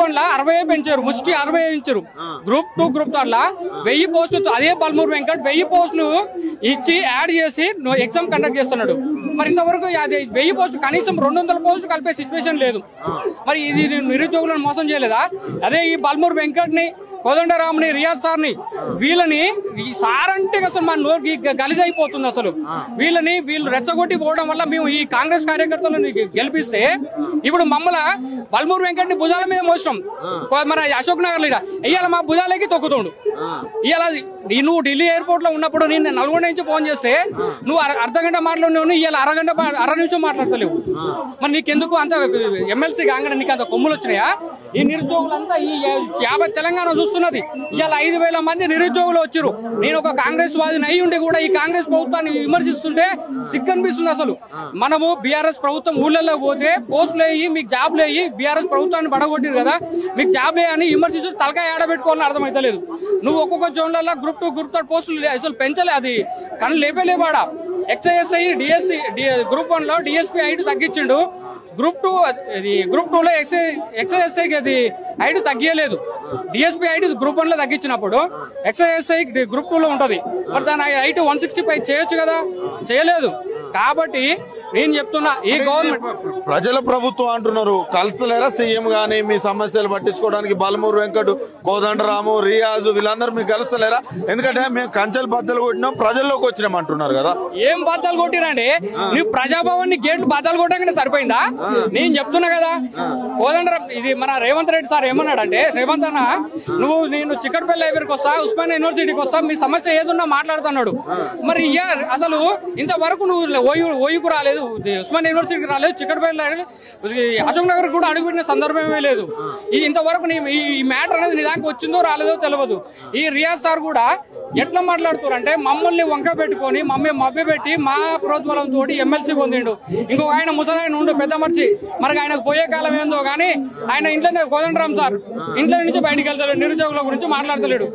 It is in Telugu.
గ్రూప్ 1 లా 60 పెంచారు, ముష్టి 60 ఇచ్చారు. గ్రూప్ 2 గ్రూప్ 3 లా 1000 పోస్టులు అదే బల్మూరు వెంకట్ 1000 పోస్టులు ఇచ్చి యాడ్ చేసి ఎగ్జామ్ కండక్ట్ చేస్తున్నాడు. మరి ఇంతవరకు అది 1000 పోస్టులు కనీసం 200 పోస్టులు కలిపే సిచ్యువేషన్ లేదు. మరి ఇది నిరుద్యోగులను మోసం చేయలేదా? అదే ఈ బల్మూరు వెంకట్ ని, కోదండరాముని, రియాజ్ సార్ ని, వీళ్ళని సార్ అంటే అసలు మన నోటికి గలీజ్ అయిపోతుంది. అసలు వీళ్ళు రెచ్చగొట్టి పోవడం వల్ల మేము ఈ కాంగ్రెస్ కార్యకర్తలను గెలిపిస్తే ఇప్పుడు మమ్మల్ని బల్మూరు వెంకట్ ని భుజాల మీద మోసినాం. మన అశోక్ నగర్ లో ఇవాళ మా భుజాలకి తొక్కుతుండు. ఇవాళ నువ్వు ఢిల్లీ ఎయిర్పోర్ట్ లో ఉన్నప్పుడు నేను నల్గొండ నుంచి ఫోన్ చేస్తే నువ్వు అర్ధగంట మాట్లాడినావు, ఇవాళ అర నిమిషం మాట్లాడతలేవు. మరి నీకెందుకు అంత ఎమ్మెల్సీ కాగానే నీకు అంత కొమ్ములు వచ్చినాయా? ఈ నిరుద్యోగులంతా ఈ 50 తెలంగాణ చూస్తున్నది. ఇవాళ 5000 మంది నిరుద్యోగులు వచ్చారు. నేను ఒక కాంగ్రెస్ వాదిని అయి ఉండి కూడా ఈ కాంగ్రెస్ ప్రభుత్వాన్ని విమర్శిస్తుంటే సిగ్గనిపిస్తుంది. అసలు మనము బీఆర్ఎస్ ప్రభుత్వం ఊళ్ళల్లో పోతే పోస్టులు వేయి, మీకు జాబ్లు వేయి, బీఆర్ఎస్ ప్రభుత్వాన్ని బడగొట్టిరు కదా, మీకు జాబ్లే అని విమర్శిస్తూ తలకాయ ఆడబెట్టుకోవాలని అర్థమైతలేదు. నువ్వు ఒక్కొక్క జోన్లలో గ్రూప్ 2 గ్రూప్ 3 పోస్టులు అసలు పెంచలే, అది కానీ లేపేలేవాడా. ఎక్స్ఐఎస్ఐ డిఎస్సి గ్రూప్ 1 లో డిఎస్పీ 5 తగ్గించిండు. గ్రూప్ 2 లో ఎక్స్ఐఎస్ఐకి అది 5 తగ్గలేదు. డిఎస్పీ 5 గ్రూప్ 1 లో తగ్గించినప్పుడు ఎక్స్ఐఎస్ఐ గ్రూప్ 2 లో ఉంటది. మరి దాని 5 165 చేయొచ్చు కదా, చేయలేదు. కాబట్టి నేను చెప్తున్నా ఈ గవర్నమెంట్ ప్రజల ప్రభుత్వం అంటున్నారు, కలుస్తలేరా సీఎం గానీ మీ సమస్యలు పట్టించుకోవడానికి? బల్మూరు వెంకట్, కోదండరాము, రియాజు వీళ్ళందరూ మీకు కలుస్తలేరా? ఎందుకంటే మేము కంచెలు బద్దలు కొట్టినాం, ప్రజల్లోకి వచ్చినాం అంటున్నారు కదా. ఏం బద్దలు కొట్టిరండి? నువ్వు ప్రజాభవన్ గేట్లు బద్దలు కొట్టగానే సరిపోయిందా? నేను చెప్తున్నా కదా, కోదండరాం ఇది మన రేవంత్ రెడ్డి సార్ ఏమన్నాడంటే, రేవంత్ అన్న నేను చిక్కడపల్లి లైబ్రరీకి వస్తా, ఉస్మానియా యూనివర్సిటీకి వస్తా, మీ సమస్య ఏదున్నా మాట్లాడుతున్నాడు. మరి ఇంతవరకు నువ్వు ఓయుకు రాలేదు, ఉస్మానియా యూనివర్సిటీకి రాలేదు, చిక్కడపల్లి అశోక్ నగర్ కూడా అడుగుపెట్టిన సందర్భమే లేదు. ఇంతవరకు ఈ మ్యాటర్ అనేది నీ దాకా వచ్చిందో రాలేదో తెలియదు. ఈ రియాజ్ సార్ కూడా ఎట్లా మాట్లాడుతారు అంటే, మమ్మల్ని వంక పెట్టుకొని మభ్య పెట్టి మా ప్రోద్బలంతో ఎమ్మెల్సీ పొందిండు. ఇంకొక ఆయన ముసలాయన ఉండు పెద్ద మనిషి, మరి ఆయనకు పోయే కాలం ఏందో కానీ ఆయన ఇంట్లోనే కోదండరాం సార్ ఇంట్లో నుంచి బయటికి వెళ్తాడు, నిరుద్యోగుల గురించి మాట్లాడతలేడు.